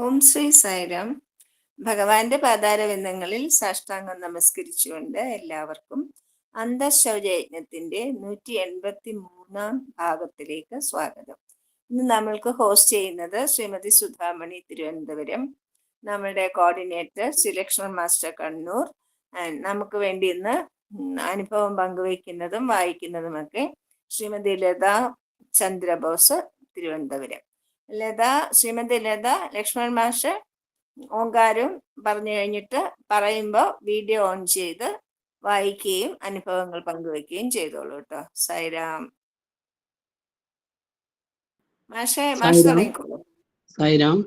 ഓം ശ്രീ സായിരാം. ഭഗവാന്റെ പാതാരവിന്ദങ്ങളിൽ സാഷ്ടാംഗം നമസ്കരിച്ചുകൊണ്ട് എല്ലാവർക്കും അന്തഃശൗചയജ്ഞത്തിന്റെ 183 ഭാഗത്തിലേക്ക് സ്വാഗതം. ഇന്ന് നമ്മൾക്ക് ഹോസ്റ്റ് ചെയ്യുന്നത് ശ്രീമതി സുധാമണി തിരുവനന്തപുരം, നമ്മുടെ കോർഡിനേറ്റർ ശ്രീലക്ഷ്മൺ മാസ്റ്റർ കണ്ണൂർ. നമുക്ക് വേണ്ടി ഇന്ന് അനുഭവം പങ്കുവയ്ക്കുന്നതും വായിക്കുന്നതുമൊക്കെ ശ്രീമതി ലത ചന്ദ്രബോസ് തിരുവനന്തപുരം. ശ്രീമതി ലത, ലക്ഷ്മൺ മാഷ് ഓങ്കാരം പറഞ്ഞു കഴിഞ്ഞിട്ട് പറയുമ്പോൾ വീഡിയോ ഓൺ ചെയ്ത് വായിക്കുകയും അനുഭവങ്ങൾ പങ്കുവെക്കുകയും ചെയ്തോളൂ കേട്ടോ. സായിരാം. മാഷ് തുടങ്ങിക്കോളൂ. സായിരാം.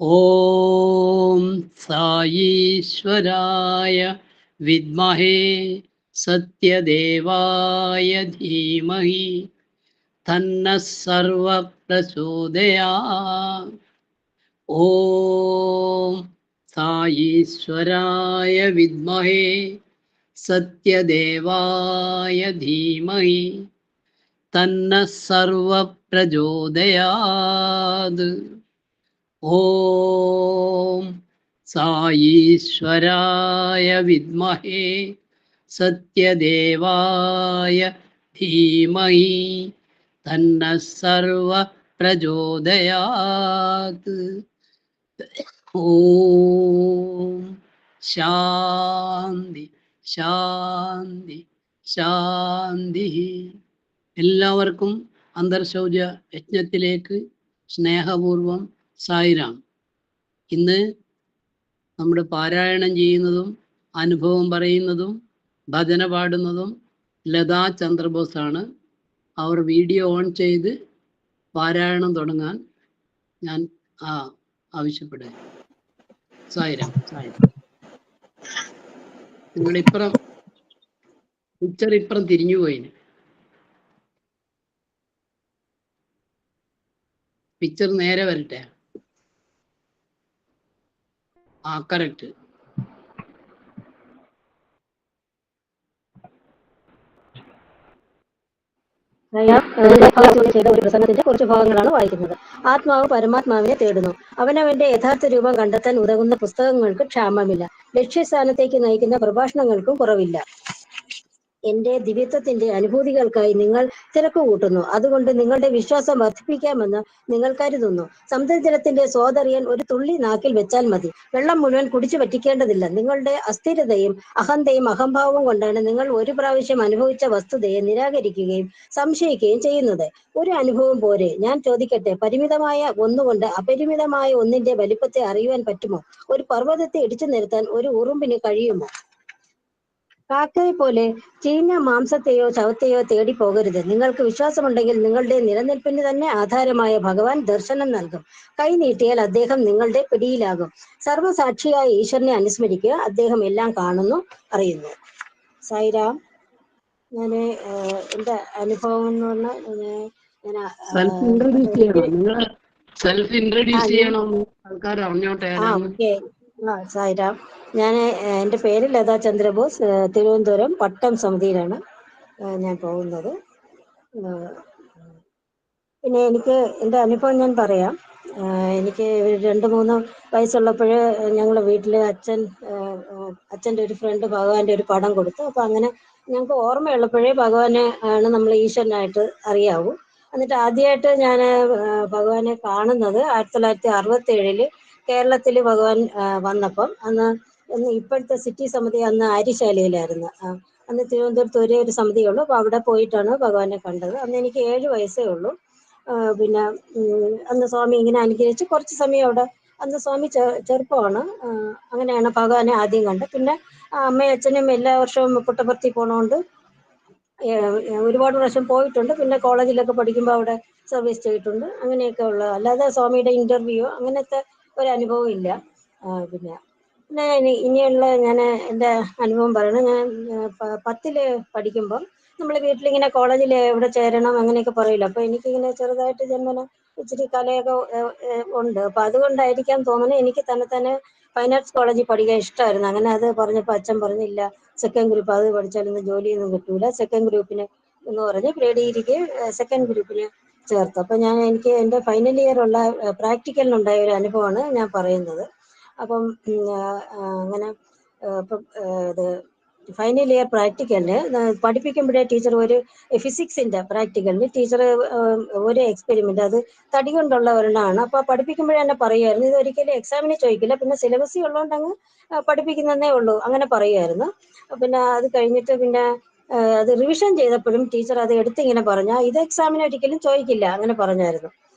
ഓം സായീശ്വരായ വിദ്മഹേ സത്യദേവായ ധീമഹി തന്നഃ സർവഃ പ്രചോദയാത്. ഓം സായീശ്വരായ വിദ്മഹേ സത്യദേവായ ധീമഹി തന്നഃ സർവഃ പ്രചോദയാത്. ഓം സായീശ്വരായ വിദ്മഹേ സത്യദേവായ ധീമഹി തന്നഃ സർവഃ പ്രചോദയാത്. ഓം ശാന്തി ശാന്തി ശാന്തി. എല്ലാവർക്കും അന്തർശൗച യജ്ഞത്തിലേക്ക് സ്നേഹപൂർവം സായിരാം. ഇന്ന് നമ്മുടെ പാരായണം ചെയ്യുന്നതും അനുഭവം പറയുന്നതും ഭജന പാടുന്നതും ലതാ ചന്ദ്രബോസാണ്. അവർ വീഡിയോ ഓൺ ചെയ്ത് പാരായണം തുടങ്ങാൻ ഞാൻ ആവശ്യപ്പെടുക. സായിരാം. സായിരാം. നിങ്ങളിപ്പുറം പിക്ചർ ഇപ്പുറം തിരിഞ്ഞുപോയിന്. പിക്ചർ നേരെ വരട്ടെ. കറക്റ്റ്. ചെയ്ത ഒരു പ്രസംഗത്തിന്റെ കുറച്ച് ഭാഗങ്ങളാണ് വായിക്കുന്നത്. ആത്മാവ് പരമാത്മാവിനെ തേടുന്നു. അവനവന്റെ യഥാർത്ഥ രൂപം കണ്ടെത്താൻ ഉതകുന്ന പുസ്തകങ്ങൾക്ക് ക്ഷാമമില്ല. ലക്ഷ്യസ്ഥാനത്തേക്ക് നയിക്കുന്ന പ്രഭാഷണങ്ങൾക്കും കുറവില്ല. എന്റെ ദിവ്യത്വത്തിന്റെ അനുഭൂതികൾക്കായി നിങ്ങൾ തിരക്ക് കൂട്ടുന്നു. അതുകൊണ്ട് നിങ്ങളുടെ വിശ്വാസം വർദ്ധിപ്പിക്കാമെന്ന് നിങ്ങൾ കരുതുന്നു. സമുദ്രജലത്തിന്റെ സ്വാദറിയാൻ ഒരു തുള്ളി നാക്കിൽ വെച്ചാൽ മതി. വെള്ളം മുഴുവൻ കുടിച്ചു പറ്റിക്കേണ്ടതില്ല. നിങ്ങളുടെ അസ്ഥിരതയും അഹന്തയും അഹംഭാവവും കൊണ്ടാണ് നിങ്ങൾ ഒരു പ്രാവശ്യം അനുഭവിച്ച വസ്തുതയെ നിരാകരിക്കുകയും സംശയിക്കുകയും ചെയ്യുന്നത്. ഒരു അനുഭവം പോരെ? ഞാൻ ചോദിക്കട്ടെ, പരിമിതമായ ഒന്നുകൊണ്ട് അപരിമിതമായ ഒന്നിന്റെ വലിപ്പത്തെ അറിയുവാൻ പറ്റുമോ? ഒരു പർവ്വതത്തെ ഇടിച്ചു നിരത്താൻ ഒരു ഉറുമ്പിന് കഴിയുമോ? കാക്കയെ പോലെ ചീഞ്ഞ മാംസത്തെയോ ശവത്തെയോ തേടി പോകരുത്. നിങ്ങൾക്ക് വിശ്വാസമുണ്ടെങ്കിൽ നിങ്ങളുടെ നിലനിൽപ്പിന് തന്നെ ആധാരമായ ഭഗവാൻ ദർശനം നൽകും. കൈ നീട്ടിയാൽ അദ്ദേഹം നിങ്ങളുടെ പിടിയിലാകും. സർവസാക്ഷിയായ ഈശ്വരനെ അനുസ്മരിക്കുക. അദ്ദേഹം എല്ലാം കാണുന്നു, അറിയുന്നു. സായിരാം. ഞാന് എന്റെ അനുഭവം എന്ന് പറഞ്ഞാൽ സായിരാം. ഞാൻ എൻ്റെ പേര് ലതാ ചന്ദ്രബോസ്, തിരുവനന്തപുരം പട്ടം സമിതിയിലാണ് ഞാൻ പോകുന്നത്. പിന്നെ എനിക്ക് എൻ്റെ അനുഭവം ഞാൻ പറയാം. എനിക്ക് 2-3 വയസ്സുള്ളപ്പോഴ് ഞങ്ങളുടെ വീട്ടിൽ അച്ഛൻ്റെ ഒരു ഫ്രണ്ട് ഭഗവാന്റെ ഒരു പടം കൊടുത്തു. അപ്പം അങ്ങനെ ഞങ്ങൾക്ക് ഓർമ്മയുള്ളപ്പോഴേ ഭഗവാനെ ആണ് നമ്മൾ ഈശ്വരനായിട്ട് അറിയാവൂ. എന്നിട്ട് ആദ്യമായിട്ട് ഞാൻ ഭഗവാനെ കാണുന്നത് 1967 കേരളത്തിൽ ഭഗവാൻ വന്നപ്പം. അന്ന് ഇപ്പോഴത്തെ സിറ്റി സമിതി അന്ന് ആര്യശാലയിലായിരുന്നു. അന്ന് തിരുവനന്തപുരത്ത് ഒരേ ഒരു സമിതിയുള്ളൂ. അപ്പോൾ അവിടെ പോയിട്ടാണ് ഭഗവാനെ കണ്ടത്. അന്ന് എനിക്ക് 7 വയസ്സേ ഉള്ളൂ. പിന്നെ അന്ന് സ്വാമി ഇങ്ങനെ അനുഗ്രഹിച്ച് കുറച്ച് സമയം അവിടെ, അന്ന് സ്വാമി ചെറുപ്പമാണ്. അങ്ങനെയാണ് ഭഗവാനെ ആദ്യം കണ്ടത്. പിന്നെ അമ്മയും അച്ഛനും എല്ലാ വർഷവും പുട്ടപർത്തി പോണോണ്ട് ഒരുപാട് പ്രാവശ്യം പോയിട്ടുണ്ട്. പിന്നെ കോളേജിലൊക്കെ പഠിക്കുമ്പോൾ അവിടെ സർവീസ് ചെയ്തിട്ടുണ്ട്. അങ്ങനെയൊക്കെ ഉള്ള, അല്ലാതെ സ്വാമിയുടെ ഇന്റർവ്യൂ അങ്ങനത്തെ ഒരു അനുഭവം ഇല്ല. പിന്നെ പിന്നെ ഇനിയുള്ള ഞാൻ എൻ്റെ അനുഭവം പറയണം. ഞാൻ 10ല് പഠിക്കുമ്പം നമ്മൾ വീട്ടിലിങ്ങനെ കോളേജിൽ എവിടെ ചേരണം അങ്ങനെയൊക്കെ പറയില്ല. അപ്പോൾ എനിക്കിങ്ങനെ ചെറുതായിട്ട് ജന്മന ഇച്ചിരി കലയൊക്കെ ഉണ്ട്. അപ്പം അതുകൊണ്ടായിരിക്കാൻ തോന്നുന്നു എനിക്ക് തന്നെ ഫൈൻ ആർട്സ് കോളേജിൽ പഠിക്കാൻ ഇഷ്ടമായിരുന്നു. അങ്ങനെ അത് പറഞ്ഞപ്പോൾ അച്ഛൻ പറഞ്ഞില്ല, സെക്കൻഡ് ഗ്രൂപ്പ് അത് പഠിച്ചാലൊന്നും ജോലിയൊന്നും കിട്ടൂല, സെക്കൻഡ് ഗ്രൂപ്പിന് എന്ന് പറഞ്ഞ് പ്രീ ഡിഗ്രിക്ക് സെക്കൻഡ് ഗ്രൂപ്പിന് ചേർത്തു. അപ്പം എനിക്ക് എൻ്റെ ഫൈനൽ ഇയർ ഉള്ള പ്രാക്ടിക്കലിനുണ്ടായ ഒരു അനുഭവമാണ് ഞാൻ പറയുന്നത്. അപ്പം അങ്ങനെ ഇപ്പം ഇത് ഫൈനൽ ഇയർ പ്രാക്ടിക്കലിന് പഠിപ്പിക്കുമ്പോഴേ ടീച്ചർ ഒരു ഫിസിക്സിന്റെ പ്രാക്ടിക്കലിന് ടീച്ചർ ഒരു എക്സ്പെരിമെന്റ് അത് തടി കൊണ്ടുള്ള ഒരെണ്ണമാണ്. അപ്പൊ പഠിപ്പിക്കുമ്പോഴേ തന്നെ പറയുമായിരുന്നു, ഇത് ഒരിക്കലും എക്സാമിന് ചോദിക്കില്ല, പിന്നെ സിലബസി ഉള്ളതുകൊണ്ട് അങ്ങ് പഠിപ്പിക്കുന്നതേ ഉള്ളൂ അങ്ങനെ പറയുമായിരുന്നു. പിന്നെ അത് കഴിഞ്ഞിട്ട് പിന്നെ അത് റിവിഷൻ ചെയ്തപ്പോഴും ടീച്ചർ അത് എടുത്തിങ്ങനെ പറഞ്ഞാൽ ഇത് എക്സാമിന് ഒരിക്കലും ചോദിക്കില്ല അങ്ങനെ പറഞ്ഞായിരുന്നു.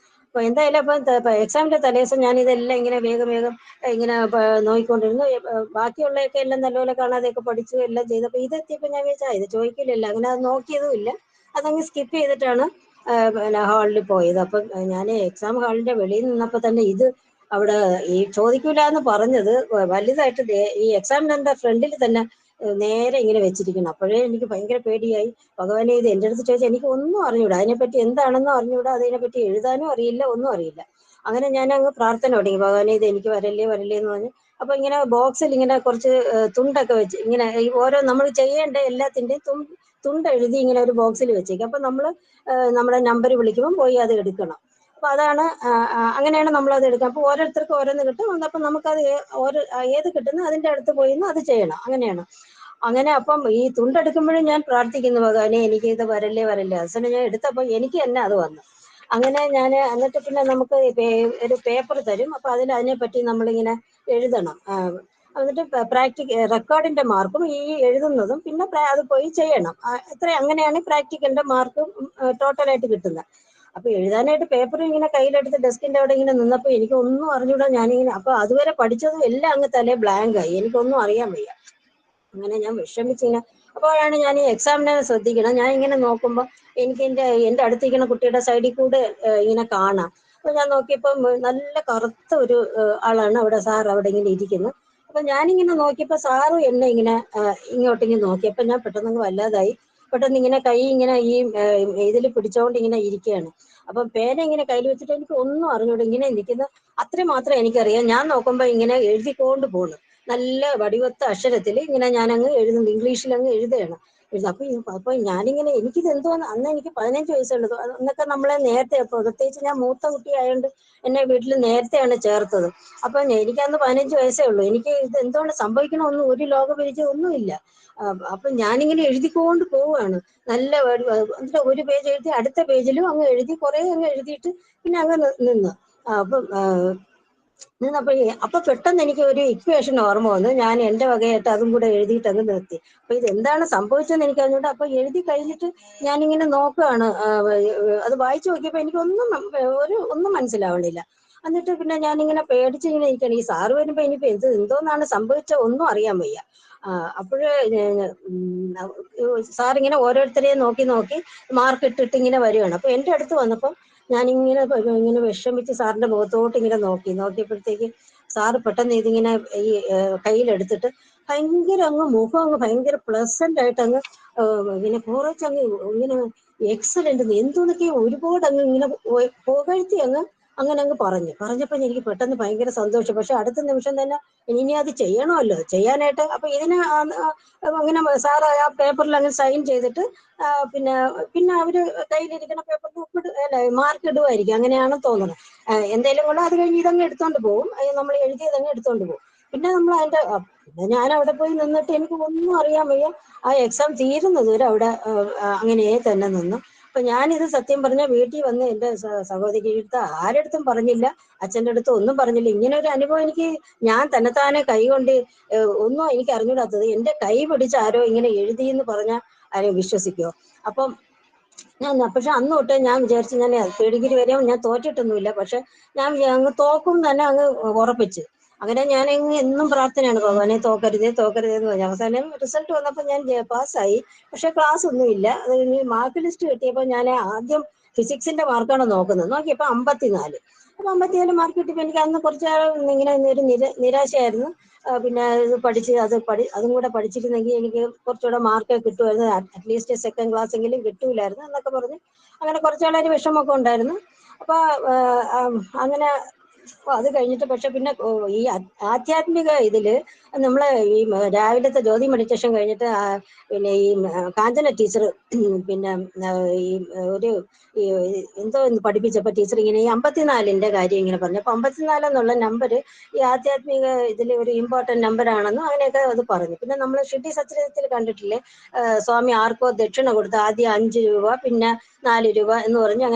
അപ്പൊ എന്തായാലും അപ്പം എക്സാമിന്റെ തലേദിവസം ഞാൻ ഇതെല്ലാം ഇങ്ങനെ വേഗം ഇങ്ങനെ നോക്കിക്കൊണ്ടിരുന്നു. ബാക്കിയുള്ളതൊക്കെ എല്ലാം നല്ലപോലെ കാണാതെയൊക്കെ പഠിച്ചു എല്ലാം ചെയ്തപ്പോൾ ഇതെത്തിയപ്പോൾ ഞാൻ വിചാരിച്ചാൽ ഇത് ചോദിക്കില്ലല്ലോ, അങ്ങനെ അത് നോക്കിയതും ഇല്ല, അതങ്ങ് സ്കിപ്പ് ചെയ്തിട്ടാണ് പിന്നെ ഹാളിൽ പോയത്. അപ്പം ഞാൻ എക്സാം ഹാളിന്റെ വെളിയിൽ നിന്നപ്പോൾ തന്നെ ഇത് അവിടെ ഈ ചോദിക്കൂല എന്ന് പറഞ്ഞത് വലുതായിട്ട് ഈ എക്സാമിനറിന്റെ ഫ്രണ്ടിൽ തന്നെ നേരെ ഇങ്ങനെ വെച്ചിരിക്കണം. അപ്പോഴേ എനിക്ക് ഭയങ്കര പേടിയായി. ഭഗവാനെ ഇത് എൻ്റെ അടുത്ത് ചോദിച്ചാൽ എനിക്ക് ഒന്നും അറിഞ്ഞൂടാ, അതിനെപ്പറ്റി എന്താണെന്നും അറിഞ്ഞൂടാ, അതിനെപ്പറ്റി എഴുതാനും അറിയില്ല, ഒന്നും അറിയില്ല. അങ്ങനെ ഞാൻ അങ്ങ് പ്രാർത്ഥന തുടങ്ങി, ഭഗവാനെ ഇത് എനിക്ക് വരല്ലേ എന്ന് പറഞ്ഞു. അപ്പൊ ഇങ്ങനെ ബോക്സിൽ ഇങ്ങനെ കുറച്ച് തുണ്ടൊക്കെ വെച്ച് ഇങ്ങനെ ഈ ഓരോ നമ്മൾ ചെയ്യേണ്ട എല്ലാത്തിൻ്റെയും തുണ്ട് എഴുതി ഇങ്ങനെ ഒരു ബോക്സിൽ വെച്ചേക്കും. അപ്പൊ നമ്മളെ നമ്പർ വിളിക്കുമ്പോൾ പോയി അത് എടുക്കണം. അപ്പൊ അതാണ് അങ്ങനെയാണ് നമ്മളത് എടുക്കുക. അപ്പൊ ഓരോരുത്തർക്കും ഓരോന്ന് കിട്ടും. അപ്പൊ നമുക്കത് ഏത് കിട്ടുന്നു അതിന്റെ അടുത്ത് പോയി അത് ചെയ്യണം, അങ്ങനെയാണ്. അങ്ങനെ അപ്പം ഈ തുണ്ടെടുക്കുമ്പോഴും ഞാൻ പ്രാർത്ഥിക്കുന്നു, ഭഗവാനെ എനിക്ക് ഇത് വരല്ലേ. അവസാനം ഞാൻ എടുത്തപ്പോൾ എനിക്ക് തന്നെ അത് വന്നു. അങ്ങനെ ഞാൻ എന്നിട്ട് പിന്നെ നമുക്ക് ഒരു പേപ്പർ തരും. അപ്പൊ അതിനെപ്പറ്റി നമ്മളിങ്ങനെ എഴുതണം. എന്നിട്ട് റെക്കോർഡിന്റെ മാർക്കും ഈ എഴുതുന്നതും പിന്നെ അത് പോയി ചെയ്യണം. അങ്ങനെയാണ് പ്രാക്ടിക്കലിന്റെ മാർക്കും ടോട്ടലായിട്ട് കിട്ടുന്നത്. അപ്പൊ എഴുതാനായിട്ട് പേപ്പർ ഇങ്ങനെ കയ്യിലെടുത്ത് ഡെസ്കിന്റെ അവിടെ ഇങ്ങനെ നിന്നപ്പോൾ എനിക്ക് ഒന്നും അറിഞ്ഞൂടാ. ഞാനിങ്ങനെ അപ്പൊ അതുവരെ പഠിച്ചതും എല്ലാം അങ്ങ് തലേ ബ്ലാങ്ക് ആയി, എനിക്കൊന്നും അറിയാൻ വയ്യ. അങ്ങനെ ഞാൻ വിഷമിച്ചിങ്ങനെ അപ്പോഴാണ് ഞാൻ ഈ എക്സാമിനെ ശ്രദ്ധിക്കണം. ഞാൻ ഇങ്ങനെ നോക്കുമ്പോൾ എനിക്ക് എൻ്റെ അടുത്തിരിക്കുന്ന കുട്ടിയുടെ സൈഡിൽ കൂടെ ഇങ്ങനെ കാണാം. അപ്പൊ ഞാൻ നോക്കിയപ്പോൾ നല്ല കറുത്ത ഒരു ആളാണ് അവിടെ, സാർ അവിടെ ഇങ്ങനെ ഇരിക്കുന്നത്. അപ്പൊ ഞാനിങ്ങനെ നോക്കിയപ്പോൾ സാറും എന്നെ ഇങ്ങനെ ഇങ്ങോട്ടിങ്ങനെ നോക്കിയപ്പോൾ ഞാൻ പെട്ടെന്ന് വല്ലാതായി. പെട്ടെന്ന് ഇങ്ങനെ കൈ ഇങ്ങനെ ഈ ഇതിൽ പിടിച്ചോണ്ട് ഇങ്ങനെ ഇരിക്കുകയാണ്. അപ്പൊ പേന ഇങ്ങനെ കയ്യിൽ വെച്ചിട്ട് എനിക്ക് ഒന്നും അറിഞ്ഞൂടെ, ഇങ്ങനെ നിൽക്കുന്ന അത്രയും മാത്രം എനിക്കറിയാം. ഞാൻ നോക്കുമ്പോൾ ഇങ്ങനെ എഴുതിക്കൊണ്ട് പോണു നല്ല വടിവത്ത അക്ഷരത്തിൽ ഇങ്ങനെ ഞാനങ്ങ് എഴുതുന്നു, ഇംഗ്ലീഷിൽ അങ്ങ് എഴുതുകയാണ്. അപ്പൊ ഞാനിങ്ങനെ എനിക്കിത് എന്തോന്ന്, അന്ന് എനിക്ക് 15 വയസ്സുള്ളത്. അന്നൊക്കെ നമ്മളെ നേരത്തെ, പ്രത്യേകിച്ച് ഞാൻ മൂത്ത കുട്ടി ആയതുകൊണ്ട് എന്നെ വീട്ടിൽ നേരത്തെയാണ് ചേർത്തത്. അപ്പൊ എനിക്കന്ന് 15 വയസ്സേ ഉള്ളൂ. എനിക്ക് ഇത് എന്തുകൊണ്ട് സംഭവിക്കണമെന്നും ഒരു ലോകപരിചയം ഒന്നുമില്ല. അപ്പൊ ഞാനിങ്ങനെ എഴുതിക്കൊണ്ട് പോവുകയാണ്. നല്ല എന്നിട്ട് ഒരു പേജ് എഴുതി അടുത്ത പേജിലും അങ്ങ് എഴുതി, കുറെ അങ്ങ് എഴുതിയിട്ട് പിന്നെ അങ്ങ് നിന്ന്. അപ്പം അപ്പൊ പെട്ടെന്ന് എനിക്ക് ഒരു ഇക്വേഷൻ ഓർമ്മ വന്നു. ഞാൻ എൻ്റെ വകയായിട്ട് അതും കൂടെ എഴുതിയിട്ട് അങ്ങ് നിർത്തി. അപ്പൊ ഇത് എന്താണ് സംഭവിച്ചതെന്ന് എനിക്ക് അറിഞ്ഞൂടാ. അപ്പൊ എഴുതി കഴിഞ്ഞിട്ട് ഞാനിങ്ങനെ നോക്കുകയാണ്. അത് വായിച്ചു നോക്കിയപ്പോ എനിക്കൊന്നും ഒന്നും മനസ്സിലാവണില്ല. എന്നിട്ട് പിന്നെ ഞാനിങ്ങനെ പേടിച്ചിങ്ങനെ ഇരിക്കണം. ഈ സാറ് വരുമ്പോ ഇനിയിപ്പോ എന്തോന്നാണ് സംഭവിച്ചത് ഒന്നും അറിയാൻ വയ്യ. അപ്പോഴ് സാറിങ്ങനെ ഓരോരുത്തരെയും നോക്കി മാർക്ക് ഇട്ടിട്ട് ഇങ്ങനെ വരികയാണ്. അപ്പൊ എൻ്റെ അടുത്ത് വന്നപ്പോൾ ഞാനിങ്ങനെ വിഷമിച്ച് സാറിന്റെ മുഖത്തോട്ട് ഇങ്ങനെ നോക്കിയപ്പോഴത്തേക്ക് സാറ് പെട്ടെന്ന് ഇതിങ്ങനെ ഈ കയ്യിലെടുത്തിട്ട് ഭയങ്കര അങ്ങ് മുഖം അങ്ങ് ഭയങ്കര പ്ലസന്റ് ആയിട്ട് അങ്ങ് ഇങ്ങനെ കുറച്ചങ്ങ് ഇങ്ങനെ എക്സലന്റ് എന്തോന്നൊക്കെ ഒരുപാട് അങ്ങ് ഇങ്ങനെ പുകഴ്ത്തി അങ്ങനെ അങ്ങ് പറഞ്ഞപ്പോ എനിക്ക് പെട്ടെന്ന് ഭയങ്കര സന്തോഷം. പക്ഷെ അടുത്ത നിമിഷം തന്നെ ഇനി അത് ചെയ്യണമല്ലോ, ചെയ്യാനായിട്ട് അപ്പൊ ഇതിന് അങ്ങനെ സാർ ആ പേപ്പറിൽ അങ്ങ് സൈൻ ചെയ്തിട്ട് പിന്നെ അവര് കയ്യിലിരിക്കുന്ന പേപ്പറിൽ മാർക്ക് ഇടുമായിരിക്കും, അങ്ങനെയാണ് തോന്നുന്നത്. എന്തായാലും കൂടെ അത് കഴിഞ്ഞ് ഇതങ്ങ് എടുത്തോണ്ട് പോകും, നമ്മൾ എഴുതിയതങ്ങ് എടുത്തോണ്ട് പോകും. പിന്നെ നമ്മൾ പിന്നെ ഞാൻ അവിടെ പോയി നിന്നിട്ട് എനിക്ക് ഒന്നും അറിയാൻ വയ്യ. ആ എക്സാം തീരുന്നത് വരെ അവിടെ അങ്ങനെ തന്നെ നിന്നു. അപ്പൊ ഞാനിത് സത്യം പറഞ്ഞ വീട്ടിൽ വന്ന് എൻ്റെ സഹോദരി അടുത്ത് ആരടുത്തും പറഞ്ഞില്ല, അച്ഛൻ്റെ അടുത്ത് ഒന്നും പറഞ്ഞില്ല. ഇങ്ങനെ ഒരു അനുഭവം എനിക്ക് ഞാൻ തന്നെത്താനെ കൈ കൊണ്ട് ഒന്നും എനിക്ക് അറിഞ്ഞൂടാത്തത് എൻ്റെ കൈ പിടിച്ച് ആരോ ഇങ്ങനെ എഴുതിയെന്ന് പറഞ്ഞാൽ ആരെയും വിശ്വസിക്കുമോ? അപ്പം പക്ഷെ അന്ന് തൊട്ട് ഞാൻ വിചാരിച്ചു ഞാൻ ഡിഗ്രി വരെ ഞാൻ തോറ്റിട്ടൊന്നുമില്ല. പക്ഷെ ഞാൻ അങ്ങ് തോക്കും തന്നെ അങ്ങ് ഉറപ്പിച്ച്. അങ്ങനെ ഞാൻ എന്നും പ്രാർത്ഥനയാണ്, ഭഗവാനെ തോക്കരുതേ എന്ന് പറഞ്ഞു. അവസാനം റിസൾട്ട് വന്നപ്പോൾ ഞാൻ പാസ്സായി. പക്ഷെ ക്ലാസ് ഒന്നുമില്ല. അത് മാർക്ക് ലിസ്റ്റ് കിട്ടിയപ്പോൾ ഞാൻ ആദ്യം ഫിസിക്സിന്റെ മാർക്കാണ് നോക്കുന്നത്. നോക്കിയപ്പോ 54. അപ്പൊ 54 മാർക്ക് കിട്ടിയപ്പോ എനിക്ക് അന്ന് കുറച്ച് ഇങ്ങനെ ഒരു നിരാശയായിരുന്നു. പിന്നെ ഇത് അതും കൂടെ പഠിച്ചിരുന്നെങ്കിൽ എനിക്ക് കുറച്ചുകൂടെ മാർക്ക് കിട്ടുമായിരുന്നു, അറ്റ്ലീസ്റ്റ് സെക്കൻഡ് ക്ലാസ് എങ്കിലും കിട്ടൂലായിരുന്നു എന്നൊക്കെ പറഞ്ഞ് അങ്ങനെ കുറച്ചാളൊരു വിഷമമൊക്കെ ഉണ്ടായിരുന്നു. അപ്പൊ അങ്ങനെ അത് കഴിഞ്ഞിട്ട് പക്ഷെ പിന്നെ ഈ ആധ്യാത്മിക ഇതില് നമ്മള് ഈ രാവിലത്തെ ജ്യോതി മെഡിറ്റേഷൻ കഴിഞ്ഞിട്ട് പിന്നെ ഈ കാഞ്ചന ടീച്ചർ പിന്നെ ഈ ഒരു എന്തോ പഠിപ്പിച്ചപ്പോ ടീച്ചർ ഇങ്ങനെ ഈ 54ന്റെ കാര്യം ഇങ്ങനെ പറഞ്ഞു. അപ്പൊ 54 എന്നുള്ള നമ്പർ ഈ ആധ്യാത്മിക ഇതിൽ ഒരു ഇമ്പോർട്ടന്റ് നമ്പർ ആണെന്നും അങ്ങനെയൊക്കെ അത് പറഞ്ഞു. പിന്നെ നമ്മൾ ഷിർഡി സച്ചരിതത്തിൽ കണ്ടിട്ടില്ലേ, സ്വാമി ആർക്കോ ദക്ഷിണ കൊടുത്ത് ആദ്യം 5 രൂപ പിന്നെ 4 രൂപ എന്ന് പറഞ്ഞ്